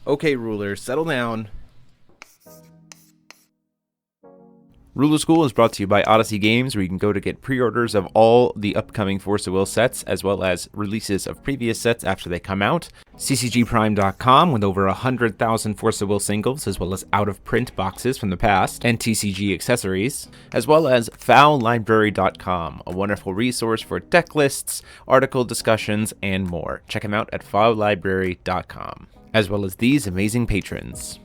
Okay, rulers, settle down. Ruler School is brought to you by Odyssey Games, where you can go to get pre-orders of all the upcoming Force of Will sets, as well as releases of previous sets after they come out. TCGPrime.com with over 100,000 Force of Will singles, as well as out-of-print boxes from the past, and TCG accessories, as well as FoulLibrary.com, a wonderful resource for deck lists, article discussions, and more. Check them out at FoulLibrary.com, as well as these amazing patrons.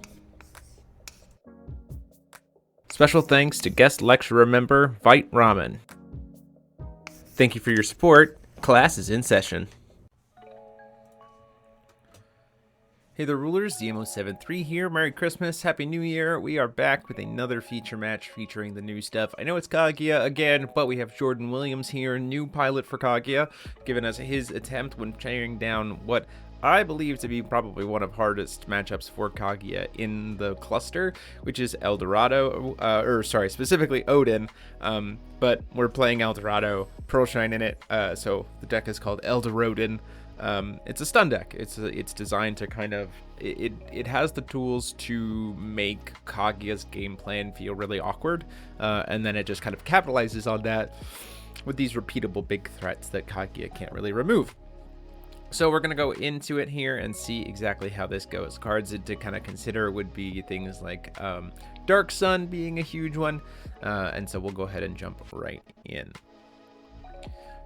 Special thanks to guest lecturer member Vite Ramen. Thank you for your support. Class is in session. Hey there, rulers. DMO73 here. Merry Christmas. Happy New Year. We are back with another feature match featuring the new stuff. I know it's Kaguya again, but we have Jordan Williams here, new pilot for Kaguya, giving us his attempt when tearing down what I believe to be probably one of hardest matchups for Kaguya in the cluster, which is specifically Odin, but we're playing Eldorado Pearlshine in it, so the deck is called EldorODIN. It's a stun deck. It's designed to kind of, it has the tools to make Kaguya's game plan feel really awkward, and then it just kind of capitalizes on that with these repeatable big threats that Kaguya can't really remove. So we're going to go into it here and see exactly how this goes. Cards to kind of consider would be things like Dark Sun being a huge one. And so we'll go ahead and jump right in.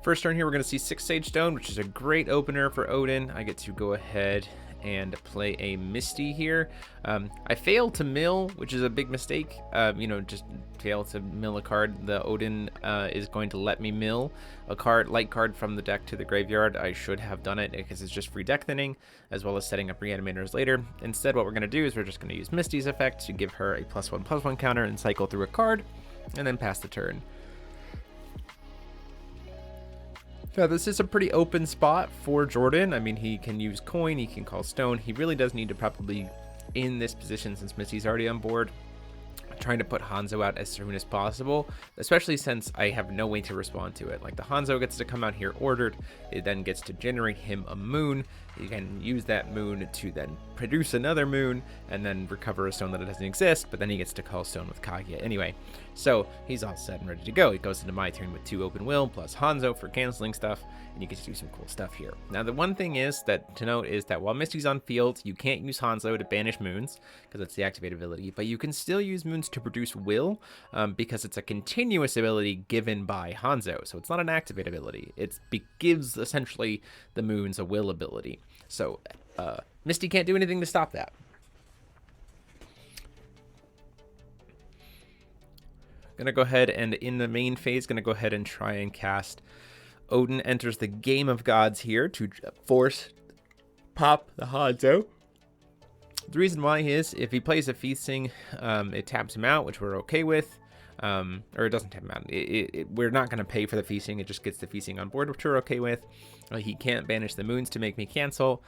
First turn here, we're going to see 6 Sage Stone, which is a great opener for Odin. I get to go ahead and play a Misty here. I failed to mill, which is a big mistake. Just fail to mill a card. The Odin is going to let me mill a light card from the deck to the graveyard. I should have done it because it's just free deck thinning, as well as setting up reanimators later. Instead, what we're going to do is we're just going to use Misty's effect to give her a +1/+1 counter and cycle through a card, and then pass the turn. Yeah, this is a pretty open spot for Jordan. I mean, he can use coin, he can call stone. He really does need to probably, in this position, since Misty's already on board, trying to put Hanzo out as soon as possible, especially since I have no way to respond to it. Like, the Hanzo gets to come out here ordered, it then gets to generate him a moon. You can use that moon to then produce another moon and then recover a stone that doesn't exist, but then he gets to call stone with Kaguya anyway. So he's all set and ready to go. He goes into my turn with 2 open will plus Hanzo for canceling stuff, and you get to do some cool stuff here. Now, the one thing is that to note is that while Misty's on field, you can't use Hanzo to banish moons because it's the activate ability, but you can still use moons to produce will because it's a continuous ability given by Hanzo. So it's not an activate ability. It gives essentially the moons a will ability. So Misty can't do anything to stop that. Gonna go ahead and in the main phase, gonna go ahead and try and cast Odin Enters the Game of Gods here to force pop the Hanzo. The reason why is if he plays a Feasting, it taps him out, which we're okay with. Or it doesn't tap him out. We're not going to pay for the Feasting. It just gets the Feasting on board, which we're okay with. He can't banish the moons to make me cancel,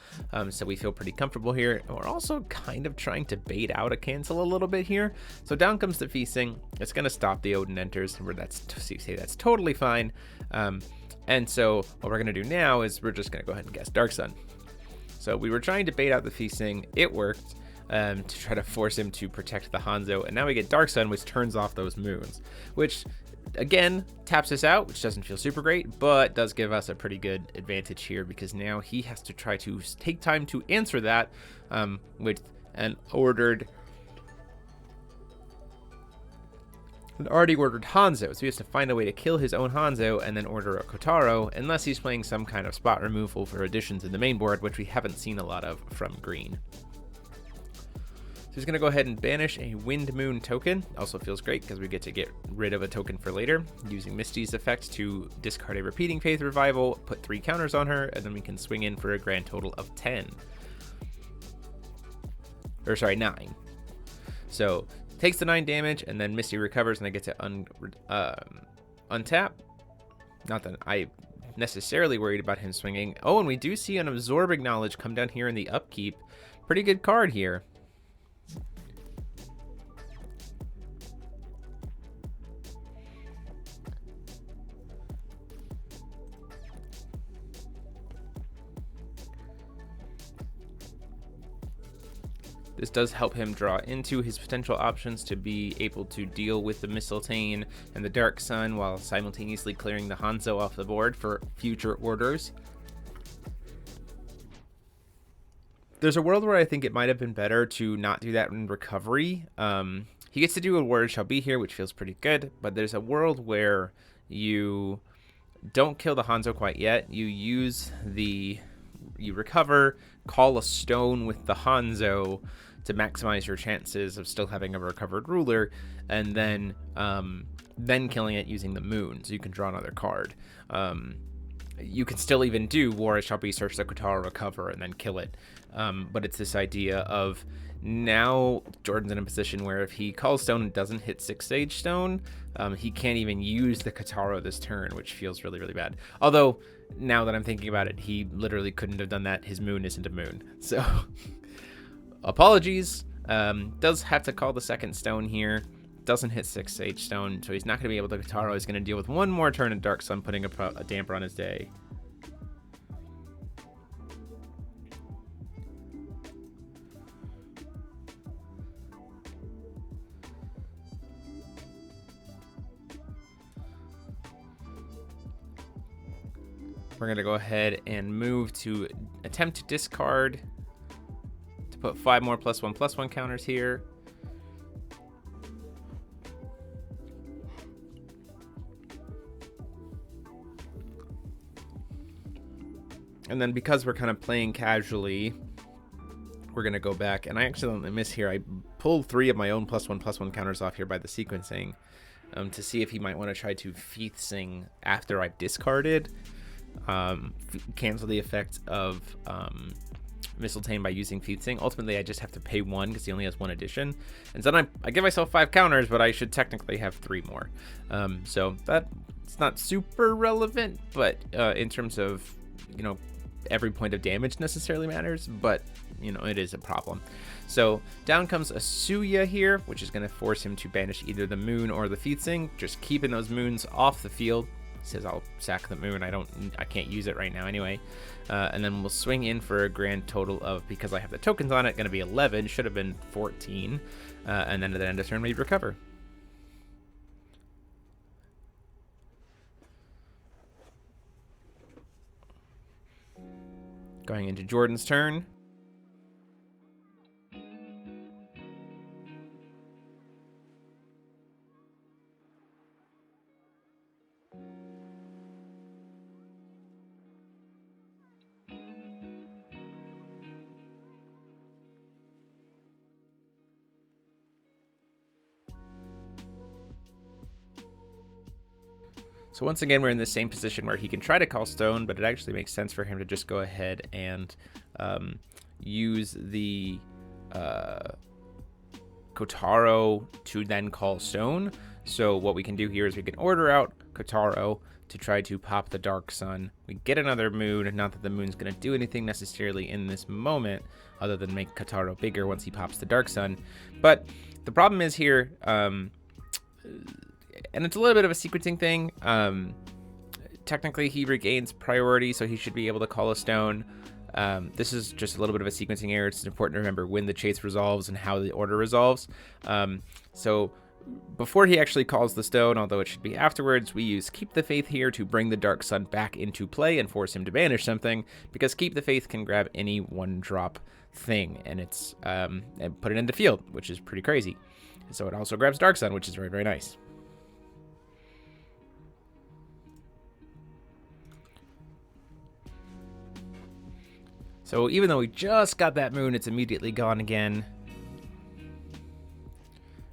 so we feel pretty comfortable here. And we're also kind of trying to bait out a cancel a little bit here. So down comes the Feasting. It's going to stop the Odin Enters, and that's totally fine. And so what we're going to do now is we're just going to go ahead and cast Dark Sun. So we were trying to bait out the Feasting. It worked. To try to force him to protect the Hanzo, and now we get Dark Sun, which turns off those moons, which again taps us out, which doesn't feel super great, but does give us a pretty good advantage here because now he has to try to take time to answer that with an already ordered Hanzo. So he has to find a way to kill his own Hanzo and then order a Kotaro, unless he's playing some kind of spot removal for additions in the main board, which we haven't seen a lot of from green. So he's going to go ahead and banish a Wind Moon token. Also feels great because we get to get rid of a token for later, using Misty's effect to discard a Repeating Faith Revival, put 3 counters on her, and then we can swing in for a grand total of 9. So takes the 9 damage, and then Misty recovers, and I get to untap. Not that I'm necessarily worried about him swinging. Oh, and we do see an Absorbing Knowledge come down here in the upkeep. Pretty good card here. This does help him draw into his potential options to be able to deal with the Mistletoe and the Dark Sun while simultaneously clearing the Hanzo off the board for future orders. There's a world where I think it might have been better to not do that in recovery. He gets to do a word shall be here, which feels pretty good, but there's a world where you don't kill the Hanzo quite yet. You recover, call a stone with the Hanzo to maximize your chances of still having a recovered ruler, and then killing it using the moon, so you can draw another card. You can still even do War Shall Be, search the Kotaro, recover, and then kill it. But it's this idea of now Jordan's in a position where if he calls stone and doesn't hit 6-stage stone, he can't even use the Kotaro this turn, which feels really, really bad. Although, now that I'm thinking about it, he literally couldn't have done that. His moon isn't a moon. So, apologies. Does have to call the second stone here. Doesn't hit 6-stage stone, so he's not going to be able to Kotaro. He's going to deal with one more turn of Dark Sun, putting a damper on his day. We're going to go ahead and move to attempt to discard to put 5 more +1/+1 counters here. And then because we're kind of playing casually, we're going to go back. And I accidentally missed here. I pulled 3 of my own +1/+1 counters off here by the sequencing to see if he might want to try to Feath Sing after I've discarded. Cancel the effect of Mistletoe by using Feath Sing. Ultimately, I just have to pay 1 because he only has 1 addition. And so then I give myself 5 counters, but I should technically have 3 more. So that's not super relevant, but in terms of, every point of damage necessarily matters, but, it is a problem. So down comes Asuya here, which is going to force him to banish either the moon or the Feath Sing, just keeping those moons off the field. Says I'll sack the moon. I can't use it right now anyway. And then we'll swing in for a grand total of, because I have the tokens on it, going to be 11. Should have been 14. And then at the end of turn, we recover. Going into Jordan's turn. So once again, we're in the same position where he can try to call stone, but it actually makes sense for him to just go ahead and use the Kotaro to then call stone. So what we can do here is we can order out Kotaro to try to pop the Dark Sun. We get another moon, not that the moon's going to do anything necessarily in this moment, other than make Kotaro bigger once he pops the Dark Sun. But the problem is here, and it's a little bit of a sequencing thing. Technically, he regains priority, so he should be able to call a stone. This is just a little bit of a sequencing error. It's important to remember when the chase resolves and how the order resolves. So before he actually calls the stone, although it should be afterwards, we use Keep the Faith here to bring the Dark Sun back into play and force him to banish something, because Keep the Faith can grab any 1-drop thing, and it's and put it in the field, which is pretty crazy. So it also grabs Dark Sun, which is very, very nice. So even though we just got that moon, it's immediately gone again,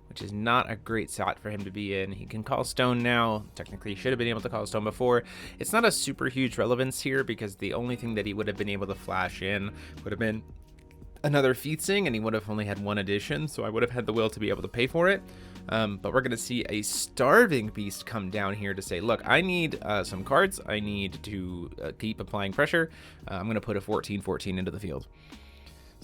which is not a great spot for him to be in. He can call stone now. Technically, he should have been able to call stone before. It's not a super huge relevance here because the only thing that he would have been able to flash in would have been another Feath Sing, and he would have only had 1 addition, so I would have had the will to be able to pay for it. But we're going to see a Starving Beast come down here to say, look, I need some cards. I need to keep applying pressure. I'm going to put a 14/14 into the field.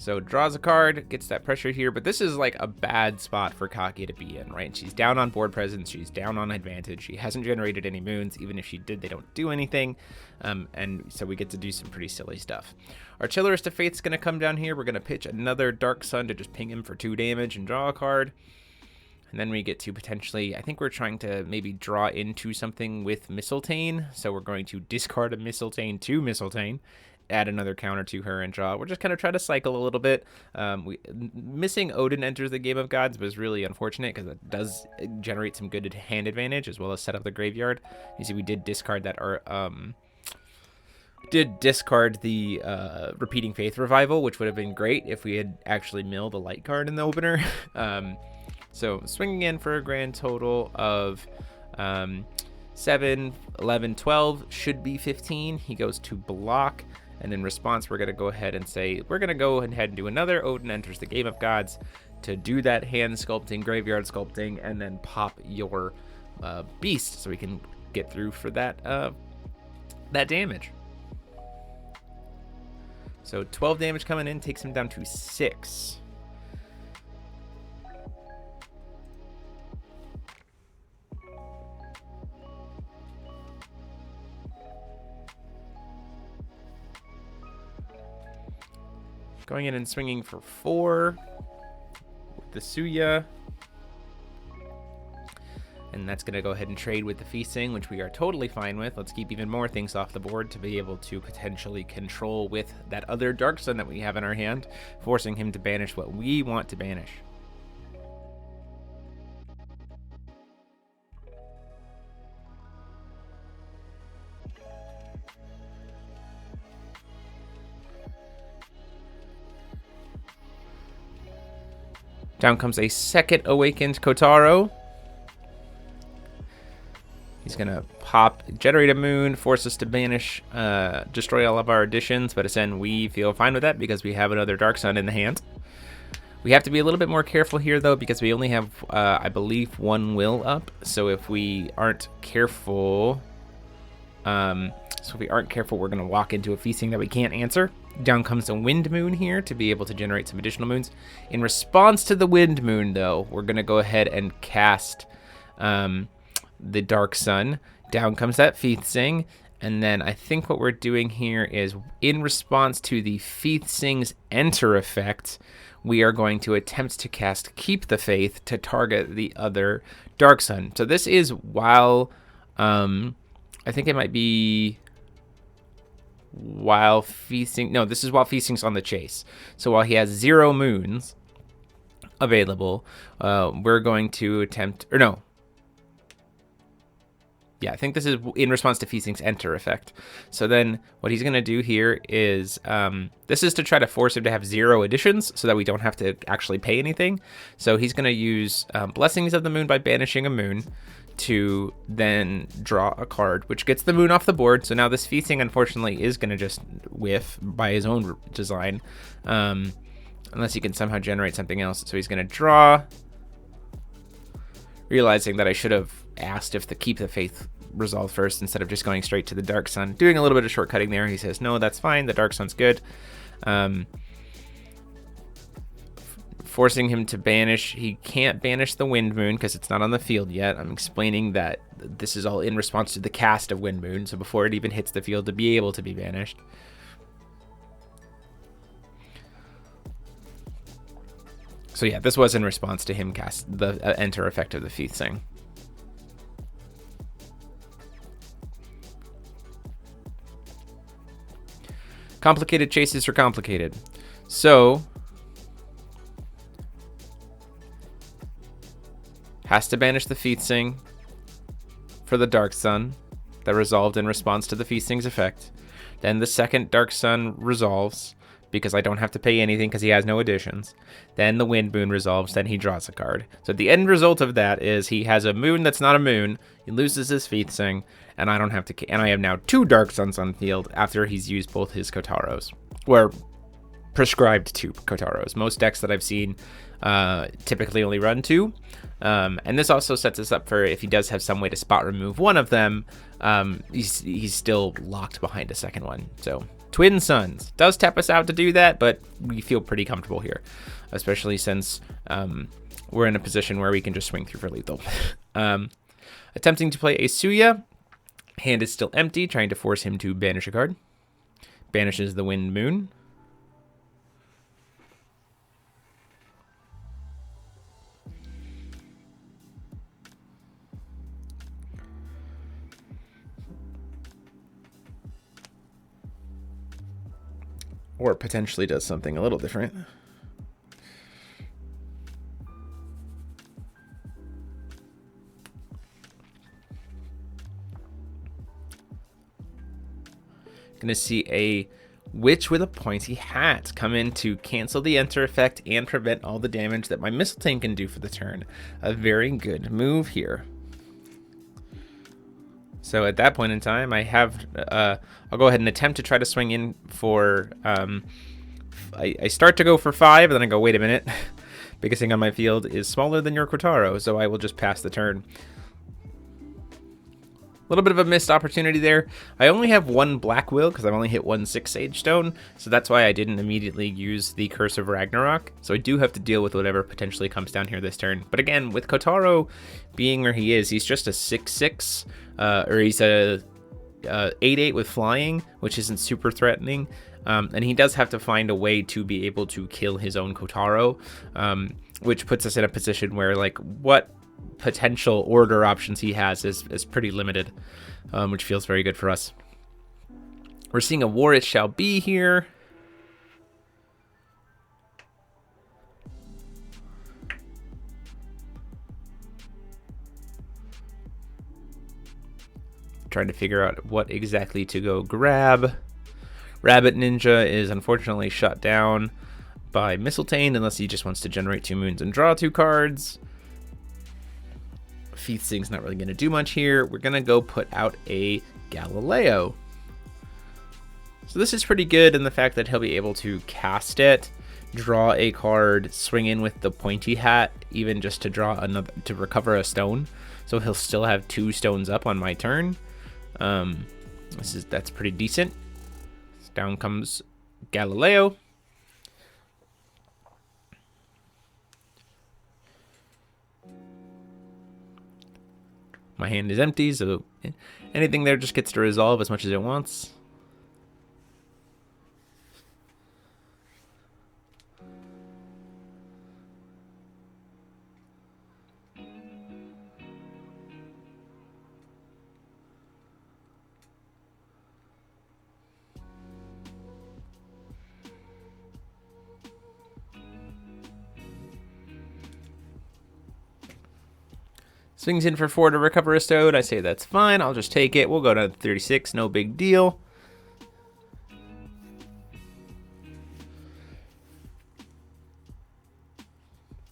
So draws a card, gets that pressure here, but this is like a bad spot for Kaguya to be in, right? She's down on board presence, she's down on advantage, she hasn't generated any moons, even if she did, they don't do anything, and so we get to do some pretty silly stuff. Our Chillerist of Faith's gonna come down here, we're gonna pitch another Dark Sun to just ping him for 2 damage and draw a card, and then we get to potentially, I think we're trying to maybe draw into something with Mistletoe, so we're going to discard a Mistletoe to Mistletoe, add another counter to her and draw. We're just kind of trying to cycle a little bit. Missing Odin enters the Game of Gods was really unfortunate because it does generate some good hand advantage as well as set up the graveyard. You see we did discard that, or the Repeating Faith Revival, which would have been great if we had actually milled a light card in the opener. So swinging in for a grand total of 7, 11, 12, should be 15. He goes to block. And in response, we're going to go ahead and say, we're going to go ahead and do another Odin Enters the Game of Gods to do that hand sculpting, graveyard sculpting, and then pop your beast so we can get through for that damage. So 12 damage coming in takes him down to 6. Going in and swinging for 4 with the Suya. And that's going to go ahead and trade with the Feasting, which we are totally fine with. Let's keep even more things off the board to be able to potentially control with that other Dark Sun that we have in our hand, forcing him to banish what we want to banish. Down comes a second Awakened Kotaro. He's going to pop, generate a moon, force us to banish, destroy all of our additions, but again, we feel fine with that because we have another Dark Sun in the hand. We have to be a little bit more careful here, though, because we only have, I believe, 1 will up. So if we aren't careful, we're going to walk into a Feasting that we can't answer. Down comes a Wind Moon here to be able to generate some additional moons. In response to the Wind Moon, though, we're going to go ahead and cast the Dark Sun. Down comes that Feasting. And then I think what we're doing here is, in response to the Feasting's Enter effect, we are going to attempt to cast Keep the Faith to target the other Dark Sun. So this is while, I think it might be while Feasting, no, this is while Feasting's on the chase. So while he has 0 moons available, we're going to attempt, or no. Yeah, I think this is in response to Feasting's Enter effect. So then what he's going to do here is, this is to try to force him to have 0 additions so that we don't have to actually pay anything. So he's going to use Blessings of the Moon by banishing a moon to then draw a card, which gets the moon off the board. So now this Feasting, unfortunately, is going to just whiff by his own design, unless he can somehow generate something else. So he's going to draw, realizing that I should have asked if the Keep the Faith resolved first instead of just going straight to the Dark Sun. Doing a little bit of shortcutting there. He says, no, that's fine. The Dark Sun's good. Forcing him to banish. He can't banish the Wind Moon because it's not on the field yet. I'm explaining that this is all in response to the cast of Wind Moon, so before it even hits the field to be able to be banished. So yeah, this was in response to him cast the Enter effect of the Feasting. Complicated chases are complicated. So has to banish the Feasting for the Dark Sun that resolved in response to the Feasting's effect. Then the second Dark Sun resolves because I don't have to pay anything because he has no additions. Then the Wind Moon resolves, then he draws a card. So the end result of that is he has a moon that's not a moon, he loses his Feasting, and I don't have to, and I have now 2 Dark Suns on field after he's used both his Kotaros. Or prescribed 2 Kotaros. Most decks that I've seen typically only run 2. And this also sets us up for, if he does have some way to spot remove one of them, he's still locked behind a second one. So Twin Suns. Does tap us out to do that, but we feel pretty comfortable here, especially since we're in a position where we can just swing through for lethal. Attempting to play a Suya. Hand is still empty, trying to force him to banish a card. Banishes the Wind Moon. Or potentially does something a little different. Gonna see a Witch with a Pointy Hat come in to cancel the enter effect and prevent all the damage that my Mistletoe can do for the turn. A very good move here. So at that point in time, I have, I'll go ahead and attempt to try to swing in for, I start to go for 5, and then I go, wait a minute. Biggest thing on my field is smaller than your Kotaro, so I will just pass the turn. A little bit of a missed opportunity there. I only have 1 Black Will because I've only hit 1 6 Sage Stone, so that's why I didn't immediately use the Curse of Ragnarok. So I do have to deal with whatever potentially comes down here this turn. But again, with Kotaro being where he is, he's just a 6/6, or he's a 8/8 with flying, which isn't super threatening. And he does have to find a way to be able to kill his own Kotaro, which puts us in a position where, like, what potential order options he has is pretty limited, which feels very good for us. We're seeing a War It Shall Be here. Trying to figure out what exactly to go grab. Rabbit Ninja is unfortunately shut down by Mistletoe unless he just wants to generate 2 moons and draw 2 cards. Feasting's not really going to do much here. We're going to go put out a Galileo. So this is pretty good in the fact that he'll be able to cast it, draw a card, swing in with the Pointy Hat, even just to draw another, to recover a stone. So he'll still have 2 stones up on my turn. That's pretty decent. Down comes Galileo. My hand is empty, so anything there just gets to resolve as much as it wants. Swings in for 4 to recover a stone. I say that's fine. I'll just take it. We'll go to 36. No big deal.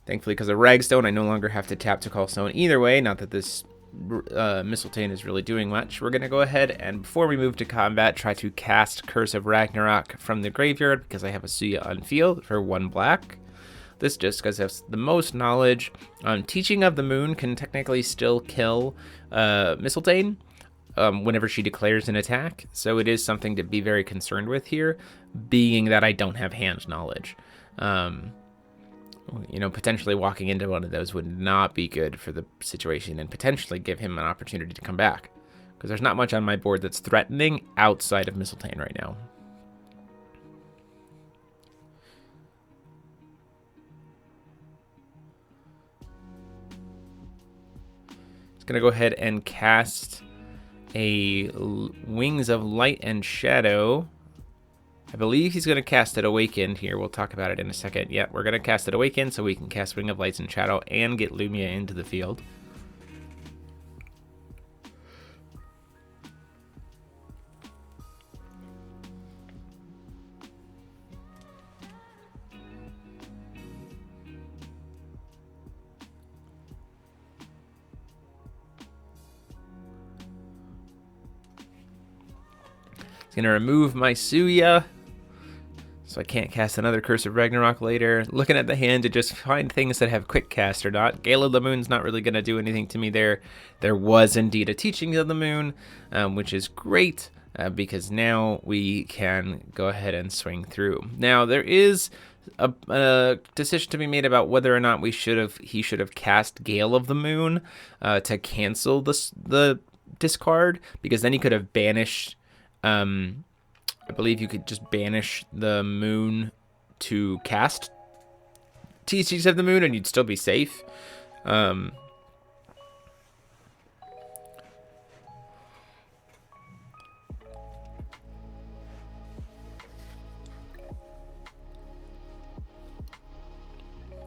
Thankfully, because of Ragstone, I no longer have to tap to call stone either way. Not that this Mistletoe is really doing much. We're going to go ahead and, before we move to combat, try to cast Curse of Ragnarok from the graveyard because I have a Suya on field for 1 black. This just because it has the most knowledge. Teaching of the Moon can technically still kill Mistletoe whenever she declares an attack. So it is something to be very concerned with here, being that I don't have hand knowledge. Potentially walking into one of those would not be good for the situation and potentially give him an opportunity to come back. Because there's not much on my board that's threatening outside of Mistletoe right now. Gonna go ahead and cast a Wings of Light and Shadow. I believe he's gonna cast it Awakened here. We'll talk about it in a second. Yeah, we're gonna cast it Awakened so we can cast Wing of Lights and Shadow and get Lumia into the field. It's going to remove my Suya, so I can't cast another Curse of Ragnarok later. Looking at the hand to just find things that have quick cast or not. Gale of the Moon's not really going to do anything to me there. There was indeed a Teaching of the Moon, which is great. because now we can go ahead and swing through. Now there is a decision to be made about whether or not he should have cast Gale of the Moon to cancel the discard, because then he could have banished. I believe you could just banish the moon to cast TCGs of the Moon, and you'd still be safe.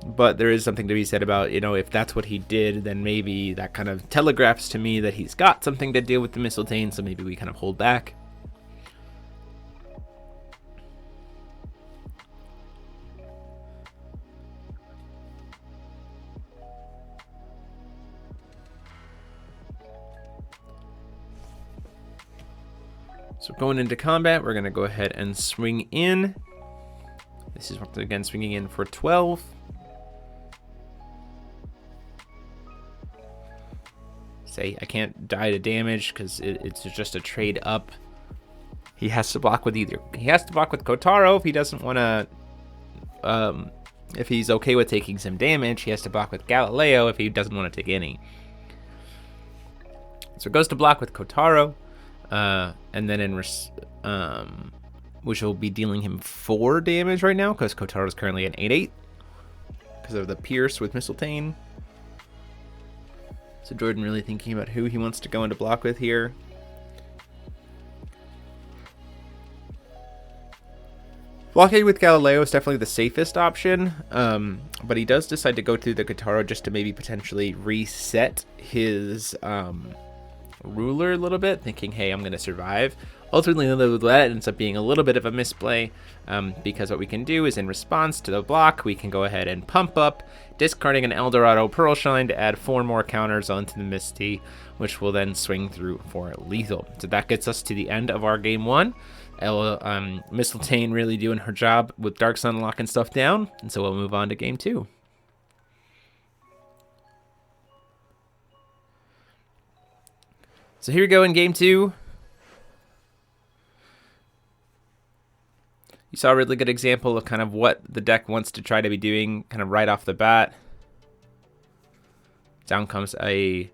But there is something to be said about, if that's what he did, then maybe that kind of telegraphs to me that he's got something to deal with the Mistletoe, so maybe we kind of hold back. So going into combat, we're going to go ahead and swing in. This is once again swinging in for 12. Say I can't die to damage because it's just a trade up. He has to block with Kotaro if he doesn't want to. If he's okay with taking some damage, he has to block with Galileo if he doesn't want to take any. So it goes to block with Kotaro, and then which will be dealing him 4 damage right now because Kotaro is currently at 8/8 because of the pierce with Mistletoe. So Jordan really thinking about who he wants to go into block with here. Blocking with Galileo is definitely the safest option, but he does decide to go through the Kotaro just to maybe potentially reset his ruler a little bit, thinking, hey, I'm going to survive. Ultimately, that ends up being a little bit of a misplay, because what we can do is in response to the block, we can go ahead and pump up, discarding an Eldorado Pearlshine to add 4 more counters onto the Misty, which will then swing through for lethal. So that gets us to the end of our game 1. Mistletoe really doing her job with Dark Sun locking stuff down, and so we'll move on to game 2. So here we go in game 2. You saw a really good example of kind of what the deck wants to try to be doing kind of right off the bat. Down comes a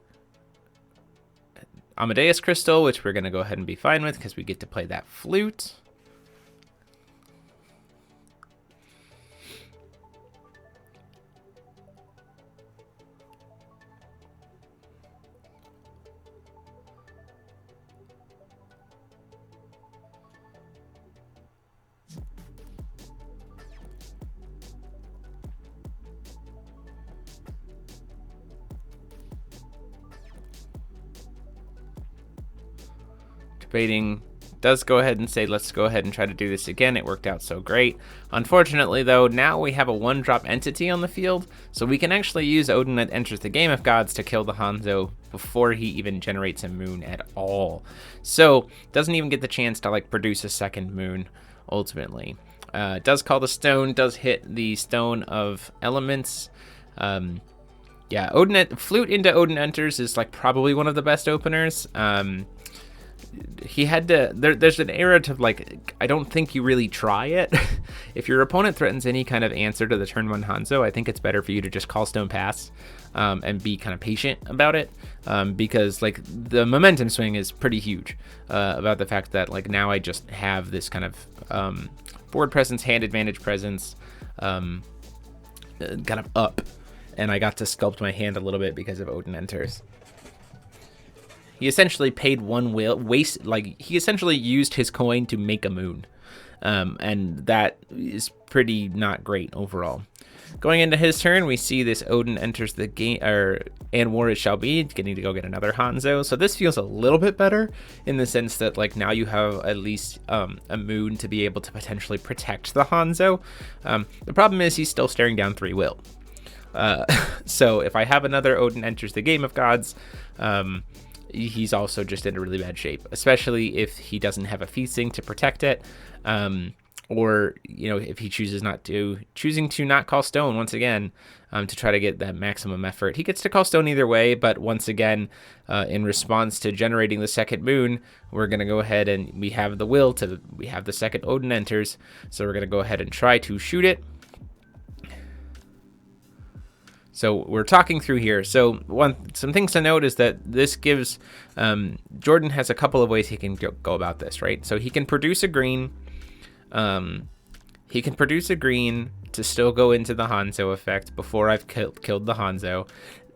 Amadeus Crystal, which we're going to go ahead and be fine with because we get to play that flute. Debating does go ahead and say, let's go ahead and try to do this again. It worked out so great. Unfortunately, though, now we have a 1-drop entity on the field, so we can actually use Odin that enters the Game of Gods to kill the Hanzo before he even generates a moon at all. So doesn't even get the chance to produce a second moon ultimately. Does call the stone, does hit the Stone of Elements. Yeah, Flute into Odin enters is probably one of the best openers. He had to, there's an era to I don't think you really try it. If your opponent threatens any kind of answer to the turn 1 Hanzo, I think it's better for you to just call Stone Pass, and be kind of patient about it, because the momentum swing is pretty huge, about the fact that now I just have this kind of board presence, hand advantage presence, kind of up, and I got to sculpt my hand a little bit because of Odin enters. He essentially paid one waste, he essentially used his coin to make a moon. And that is pretty not great overall. Going into his turn, we see this Odin enters the game, and war it shall be, getting to go get another Hanzo. So this feels a little bit better in the sense that now you have at least a moon to be able to potentially protect the Hanzo. The problem is he's still staring down 3 will. So if I have another Odin enters the Game of Gods, he's also just in a really bad shape, especially if he doesn't have a feasting to protect it. or if he choosing to not call stone once again, to try to get that maximum effort. He gets to call stone either way, but once again, in response to generating the second moon, we're going to go ahead and we have the second Odin enters, so we're going to go ahead and try to shoot it. So we're talking through here. So some things to note is that this gives Jordan has a couple of ways he can go about this, right? So he can produce a green. He can produce a green to still go into the Hanzo effect before I've killed the Hanzo,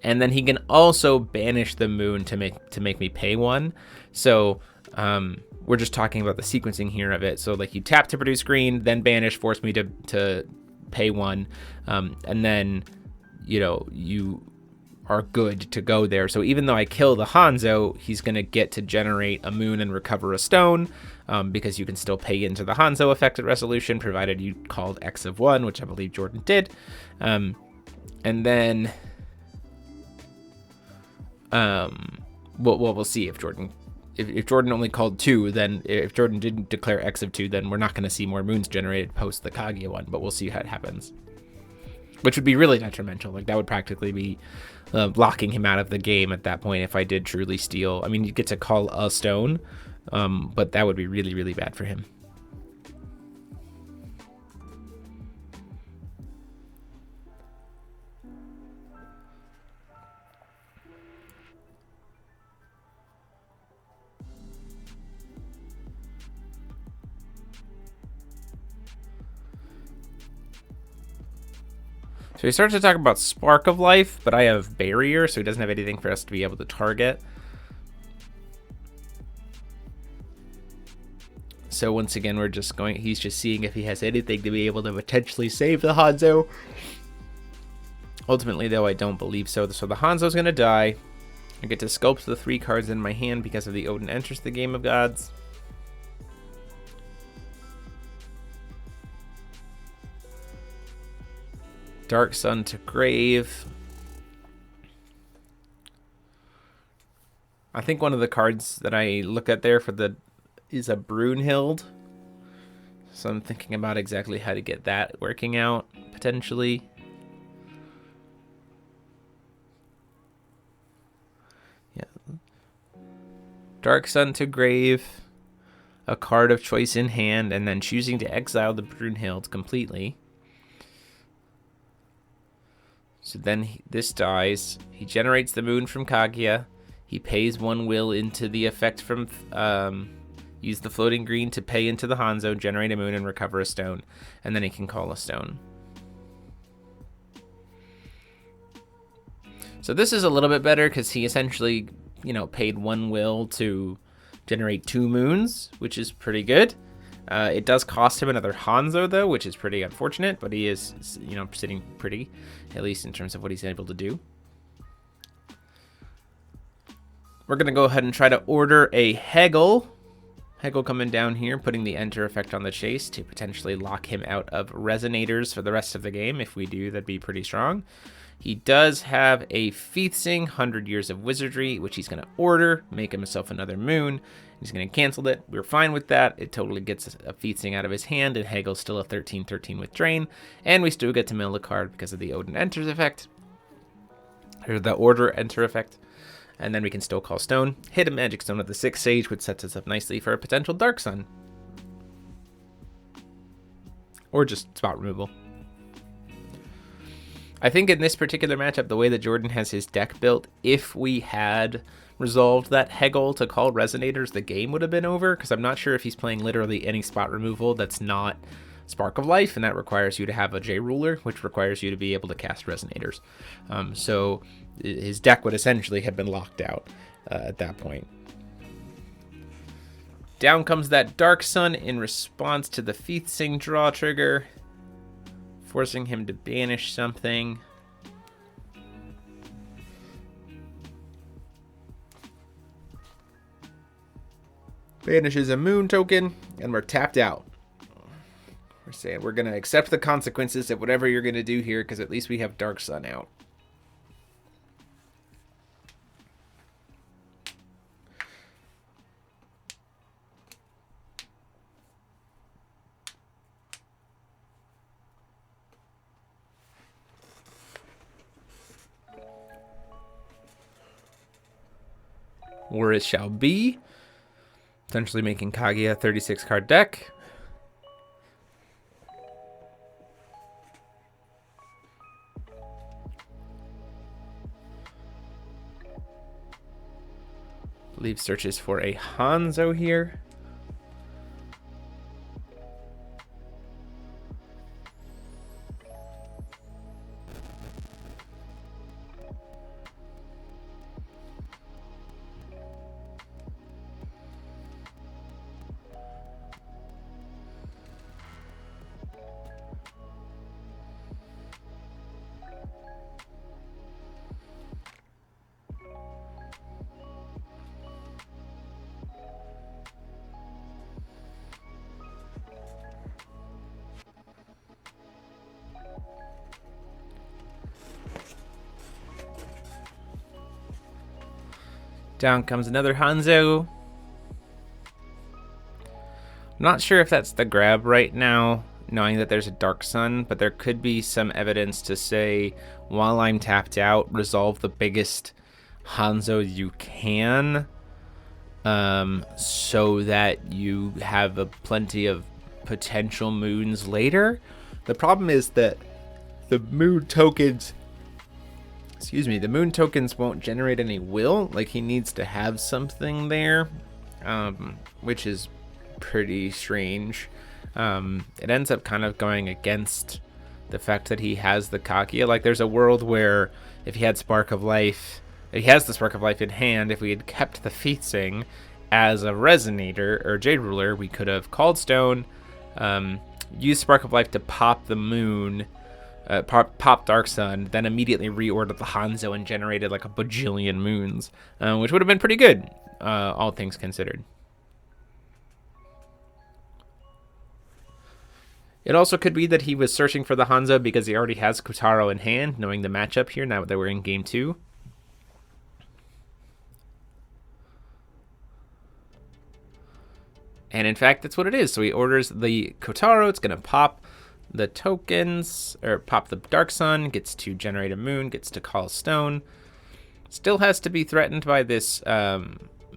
and then he can also banish the moon to make me pay one. So we're just talking about the sequencing here of it. So like you tap to produce green, then banish, force me to pay one, and then you are good to go there. So even though I kill the Hanzo, he's going to get to generate a moon and recover a stone, because you can still pay into the Hanzo effect at resolution, provided you called X of 1, which I believe Jordan did. And then we'll see if Jordan only called 2, then if Jordan didn't declare X of 2, then we're not going to see more moons generated post the Kaguya one, but we'll see how it happens. Which would be really detrimental. Like that would practically be locking him out of the game at that point if I did truly steal. I mean, you get to call a stone, but that would be really, really bad for him. So he starts to talk about Spark of Life, but I have Barrier, so he doesn't have anything for us to be able to target. So once again, he's just seeing if he has anything to be able to potentially save the Hanzo. Ultimately, though, I don't believe so. So the Hanzo's going to die. I get to sculpt the 3 cards in my hand because of the Odin enters the Game of Gods. Dark Sun to Grave. I think one of the cards that I look at there is a Brunhild. So I'm thinking about exactly how to get that working out, potentially. Yeah. Dark Sun to Grave. A card of choice in hand, and then choosing to exile the Brunhild completely. So then this dies. He generates the moon from Kaguya. He pays 1 will into the effect from... use the floating green to pay into the Hanzo, generate a moon, and recover a stone. And then he can call a stone. So this is a little bit better because he essentially, paid 1 will to generate 2 moons, which is pretty good. It does cost him another Hanzo, though, which is pretty unfortunate, but he is, sitting pretty, at least in terms of what he's able to do. We're going to go ahead and try to order a Hegel. Hegel coming down here, putting the enter effect on the chase to potentially lock him out of resonators for the rest of the game. If we do, that'd be pretty strong. He does have a Feathsing, 100 Years of Wizardry, which he's going to order, make himself another moon. He's going to cancel it. We're fine with that. It totally gets a Feathsing out of his hand, and Hegel's still a 13/13 with Drain. And we still get to mill the card because of the Odin enters effect, or the order enter effect. And then we can still call stone, hit a magic stone with the 6 Sage, which sets us up nicely for a potential Dark Sun. Or just spot removal. I think in this particular matchup, the way that Jordan has his deck built, if we had resolved that Hegel to call Resonators, the game would have been over, because I'm not sure if he's playing literally any spot removal that's not Spark of Life, and that requires you to have a J Ruler, which requires you to be able to cast Resonators. So his deck would essentially have been locked out at that point. Down comes that Dark Sun in response to the Feathsing draw trigger, forcing him to banish something. Banishes a moon token, and we're tapped out. We're saying we're going to accept the consequences of whatever you're going to do here, because at least we have Dark Sun out. War it shall be. Essentially making Kaguya a 36 card deck. Believe searches for a Hanzo here. Down comes another Hanzo. I'm not sure if that's the grab right now, knowing that there's a Dark Sun, but there could be some evidence to say, while I'm tapped out, resolve the biggest Hanzo you can, so that you have plenty of potential moons later. The problem is that the moon tokens... the moon tokens won't generate any will. Like, he needs to have something there, which is pretty strange. It ends up kind of going against the fact that he has the Kaguya. Like, there's a world where if he had Spark of Life, he has the Spark of Life in hand. If we had kept the Featsing as a Resonator or Jade Ruler, we could have called Stone, used Spark of Life to pop the moon, pop Dark Sun, then immediately reordered the Hanzo and generated like a bajillion moons, which would have been pretty good, all things considered. It also could be that he was searching for the Hanzo because he already has Kotaro in hand, knowing the matchup here now that we're in game 2. And in fact, that's what it is. So he orders the Kotaro. It's going to pop the tokens, or pop the Dark Sun, gets to generate a moon, gets to call Stone. Still has to be threatened by this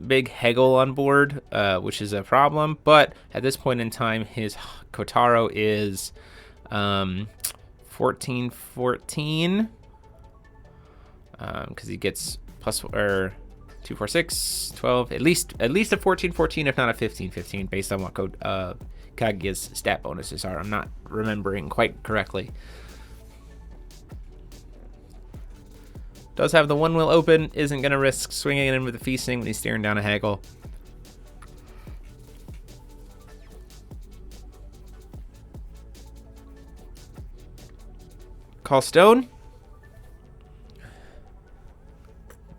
big Hegel on board, which is a problem. But at this point in time, his Kotaro is 14-14, because he gets plus, or 2, 4, 6, 12, at least a 14-14, if not a 15-15, based on what Kaguya's stat bonuses are. I'm not remembering quite correctly. Does have the one will open, isn't going to risk swinging in with the feasting when he's staring down a Haggle. Call Stone.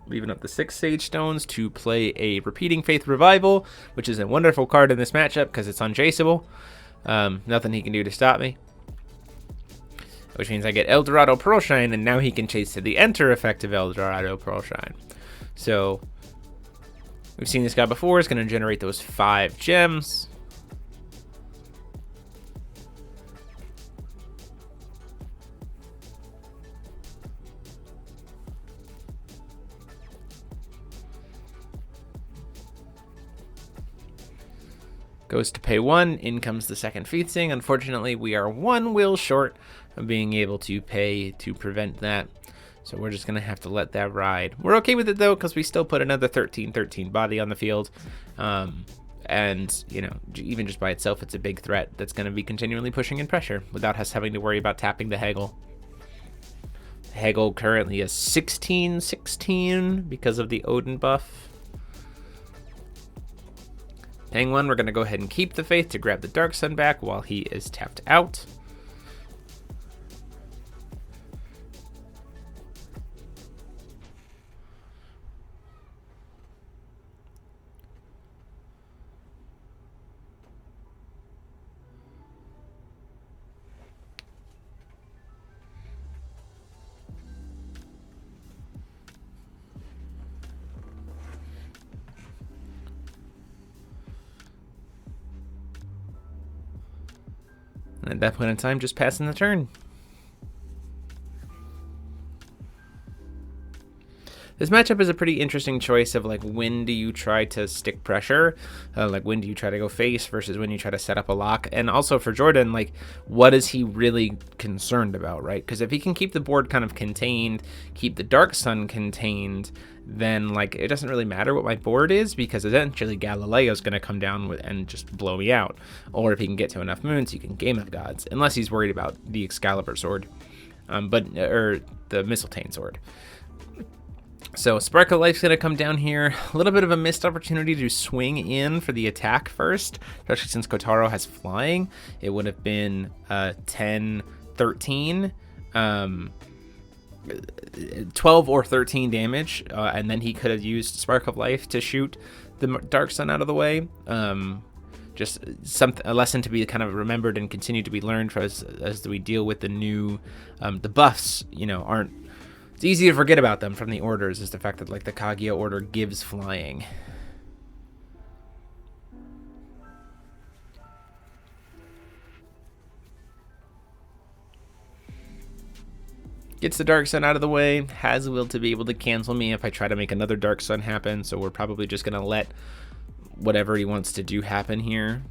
Leaving up the 6 Sage Stones to play a Repeating Faith Revival, which is a wonderful card in this matchup because it's unchaseable. Nothing he can do to stop me. Which means I get Eldorado Pearlshine, and now he can chase to the enter effect of Eldorado Pearlshine. So, we've seen this guy before. It's going to generate those 5 gems. Goes to pay 1, in comes the second Featsing. Unfortunately, we are 1 will short of being able to pay to prevent that. So we're just going to have to let that ride. We're okay with it, though, because we still put another 13-13 body on the field. And, you know, even just by itself, it's a big threat that's going to be continually pushing in pressure without us having to worry about tapping the Haggle. Haggle currently is 16-16 because of the Odin buff. Paying 1, we're going to go ahead and keep the Faith to grab the Dark Sun back while he is tapped out. And at that point in time, just passing the turn. This matchup is a pretty interesting choice of like when do you try to stick pressure, like when do you try to go face versus when you try to set up a lock, and also for Jordan, like what is he really concerned about, right? Because if he can keep the board kind of contained, keep the Dark Sun contained, then like it doesn't really matter what my board is, because eventually Galileo's going to come down with and just blow me out. Or if he can get to enough moons, he can Game of Gods, unless he's worried about the Excalibur sword, or the Mistletoe sword. So Spark of Life's going to come down here. A little bit of a missed opportunity to swing in for the attack first, especially since Kotaro has flying. It would have been 10, 13, 12 or 13 damage, and then he could have used Spark of Life to shoot the Dark Sun out of the way. Just a lesson to be kind of remembered and continue to be learned as we deal with the new, the buffs, aren't, it's easy to forget about them from the orders, is the fact that like the Kaguya order gives flying. Gets the Dark Sun out of the way, has the will to be able to cancel me if I try to make another Dark Sun happen, so we're probably just going to let whatever he wants to do happen here.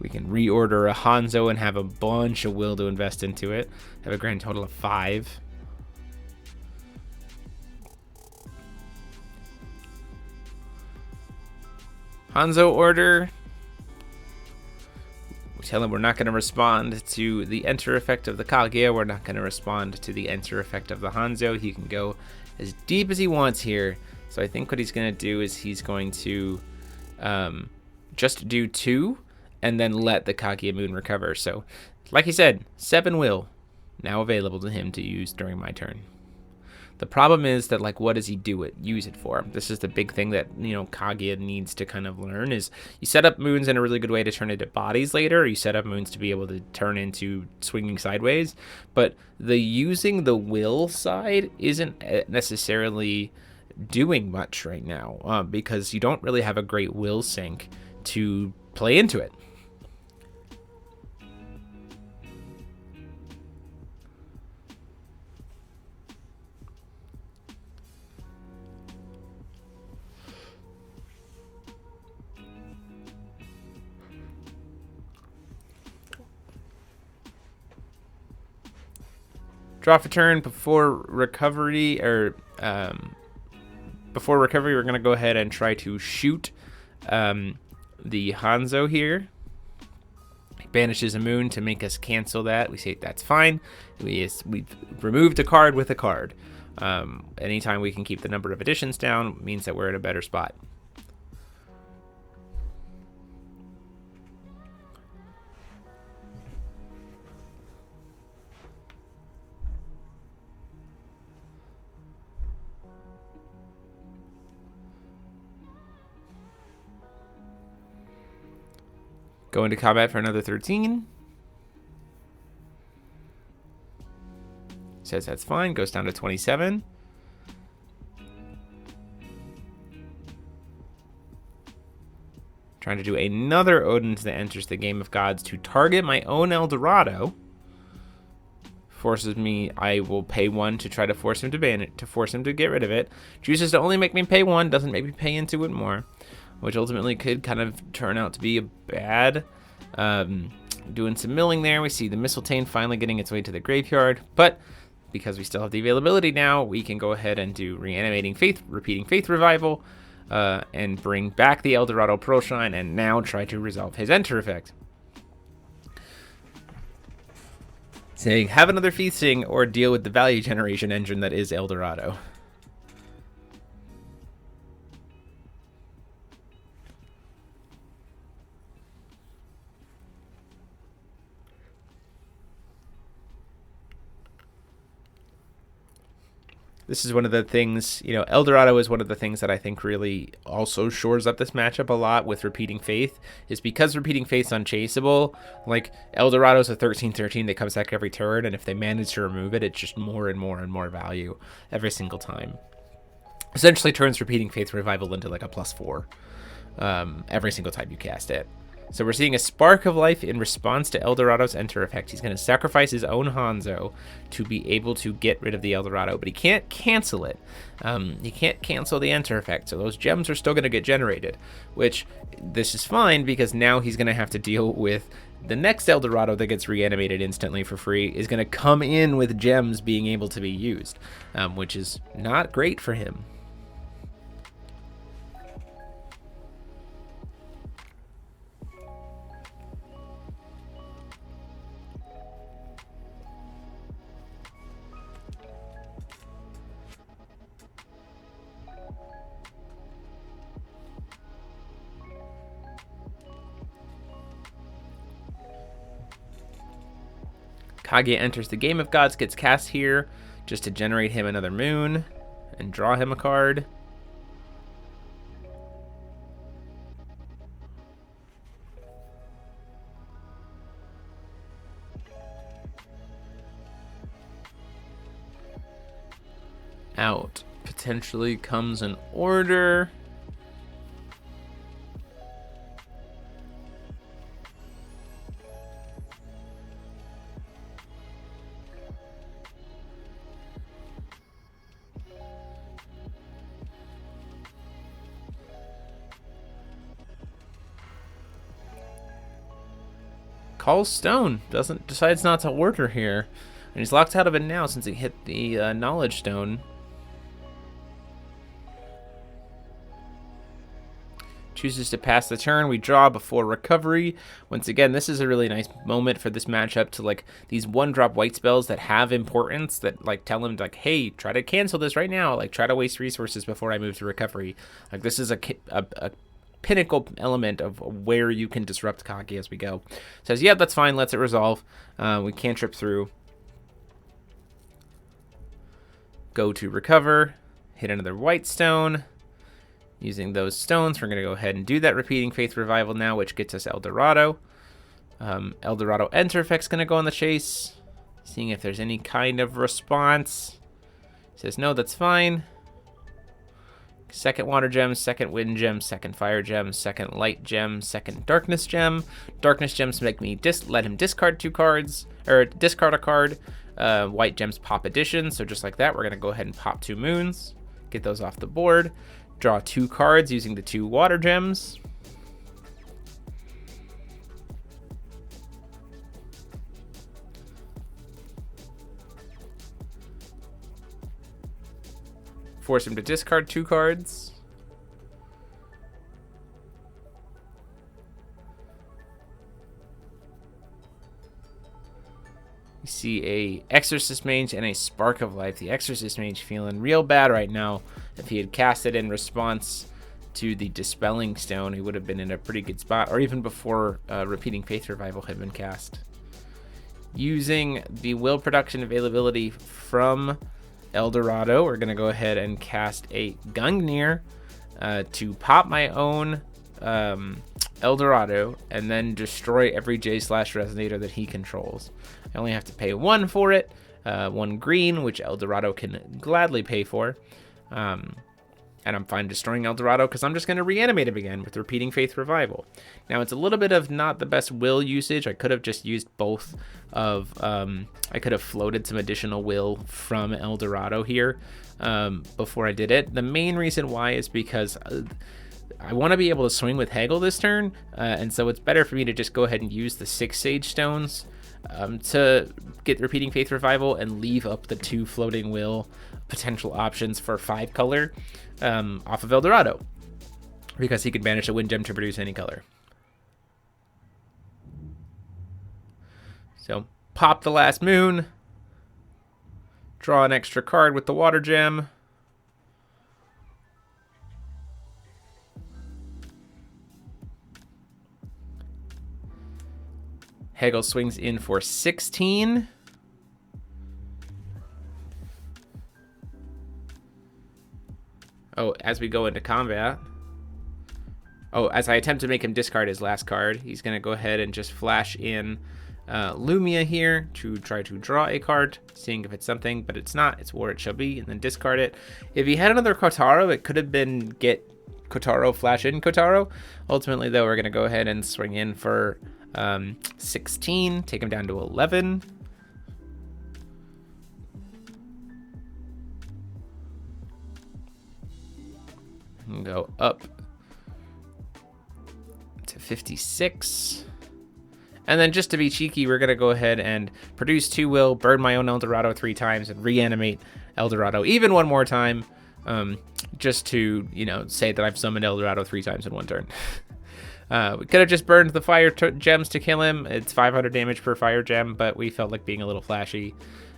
We can reorder a Hanzo and have a bunch of will to invest into it. Have a grand total of 5. Hanzo order. We tell him we're not going to respond to the enter effect of the Kaguya. We're not going to respond to the enter effect of the Hanzo. He can go as deep as he wants here. So I think what he's going to do is he's going to just do 2 and then let the Kaguya Moon recover. So, like he said, 7 will now available to him to use during my turn. The problem is that, like, what does he use it for? This is the big thing that, Kaguya needs to kind of learn is you set up moons in a really good way to turn into bodies later, or you set up moons to be able to turn into swinging sideways, but the using the will side isn't necessarily doing much right now, because you don't really have a great will sync to play into it. Draw for turn before recovery, we're going to go ahead and try to shoot the Hanzo here. He banishes a moon to make us cancel that. We say that's fine. We've removed a card with a card. Anytime we can keep the number of additions down means that we're in a better spot. Go into combat for another 13. Says that's fine. Goes down to 27. Trying to do another Odin that enters the Game of Gods to target my own Eldorado. Forces me. I will pay 1 to try to force him to ban it, to force him to get rid of it. Chooses to only make me pay 1. Doesn't make me pay into it more, which ultimately could kind of turn out to be a bad. Doing some milling there. We see the Mistletoe finally getting its way to the graveyard, but because we still have the availability now, we can go ahead and do Reanimating Faith, Repeating Faith Revival, and bring back the Eldorado Pearlshine, and now try to resolve his enter effect. Saying, have another feasting or deal with the value generation engine that is Eldorado. This is one of the things, Eldorado is one of the things that I think really also shores up this matchup a lot with Repeating Faith, is because Repeating Faith's unchaseable. Like, Eldorado's a 13/13 that comes back every turn, and if they manage to remove it, it's just more and more and more value every single time. Essentially turns Repeating Faith Revival into like a +4 every single time you cast it. So we're seeing a Spark of Life in response to Eldorado's Enter effect. He's going to sacrifice his own Hanzo to be able to get rid of the Eldorado, but he can't cancel it. He can't cancel the Enter effect, so those gems are still going to get generated, which this is fine because now he's going to have to deal with the next Eldorado that gets reanimated instantly for free is going to come in with gems being able to be used, which is not great for him. Kaguya enters the Game of Gods, gets cast here just to generate him another moon and draw him a card. Out potentially comes an order. Calls Stone, decides not to order here, and he's locked out of it now since he hit the Knowledge Stone. Chooses to pass the turn. We draw before recovery. Once again, this is a really nice moment for this matchup to like these 1-drop white spells that have importance that like tell him like, hey, try to cancel this right now. Like try to waste resources before I move to recovery. Like this is a pinnacle element of where you can disrupt Kaguya as we go. Says, yeah, that's fine. Lets it resolve. We can't trip through. Go to recover. Hit another white stone. Using those stones, we're going to go ahead and do that Repeating Faith Revival now, which gets us Eldorado. Eldorado Enter effect's going to go on the chase. Seeing if there's any kind of response. Says, no, that's fine. Second water gem, second wind gem, second fire gem, second light gem, second darkness gem. Darkness gems make me let him discard 2 cards, or discard a card. White gems pop addition, so just like that, we're gonna go ahead and pop 2 moons, get those off the board, draw 2 cards using the 2 water gems. Force him to discard 2 cards. You see a Exorcist Mage and a Spark of Life. The Exorcist Mage feeling real bad right now. If he had cast it in response to the Dispelling Stone, he would have been in a pretty good spot, or even before Repeating Faith Revival had been cast. Using the will production availability from Eldorado, we're going to go ahead and cast a Gungnir to pop my own Eldorado and then destroy every J/Resonator that he controls. I only have to pay 1 for it, 1 green, which Eldorado can gladly pay for. And I'm fine destroying Eldorado because I'm just going to reanimate him again with Repeating Faith Revival. Now, it's a little bit of not the best will usage. I could have just used both of... I could have floated some additional will from Eldorado here before I did it. The main reason why is because I want to be able to swing with Haggle this turn, and so it's better for me to just go ahead and use the 6 Sage Stones to get Repeating Faith Revival and leave up the 2 floating will potential options for 5 color off of Eldorado, because he could manage a wind gem to produce any color. So pop the last moon, draw an extra card with the water gem. Haggle swings in for 16. Oh, as we go into combat. Oh, as I attempt to make him discard his last card, he's going to go ahead and just flash in Lumia here to try to draw a card, seeing if it's something, but it's not. It's War It Shall Be, and then discard it. If he had another Kotaro, it could have been get Kotaro flash in Kotaro. Ultimately, though, we're going to go ahead and swing in for 16, take him down to 11. And go up to 56. And then just to be cheeky, we're going to go ahead and produce 2 will, burn my own Eldorado 3 times, and reanimate Eldorado even one more time, just to, you know, say that I've summoned Eldorado 3 times in one turn. We could have just burned the fire gems to kill him. It's 500 damage per fire gem, but we felt like being a little flashy.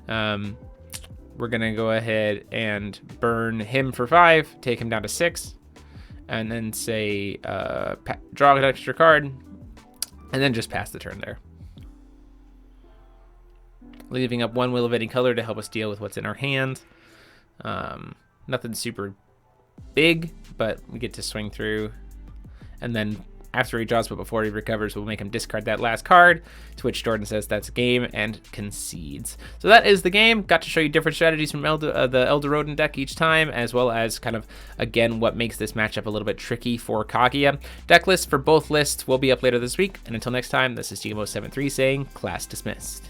We're going to go ahead and burn him for 5, take him down to 6, and then say draw an extra card, and then just pass the turn there. Leaving up 1 will of any color to help us deal with what's in our hand. Nothing super big, but we get to swing through. And then after he draws, but before he recovers, we'll make him discard that last card, to which Jordan says that's game and concedes. So that is the game. Got to show you different strategies from the EldorODIN deck each time, as well as kind of, again, what makes this matchup a little bit tricky for Kaguya. Deck lists for both lists will be up later this week. And until next time, this is GMO73 saying class dismissed.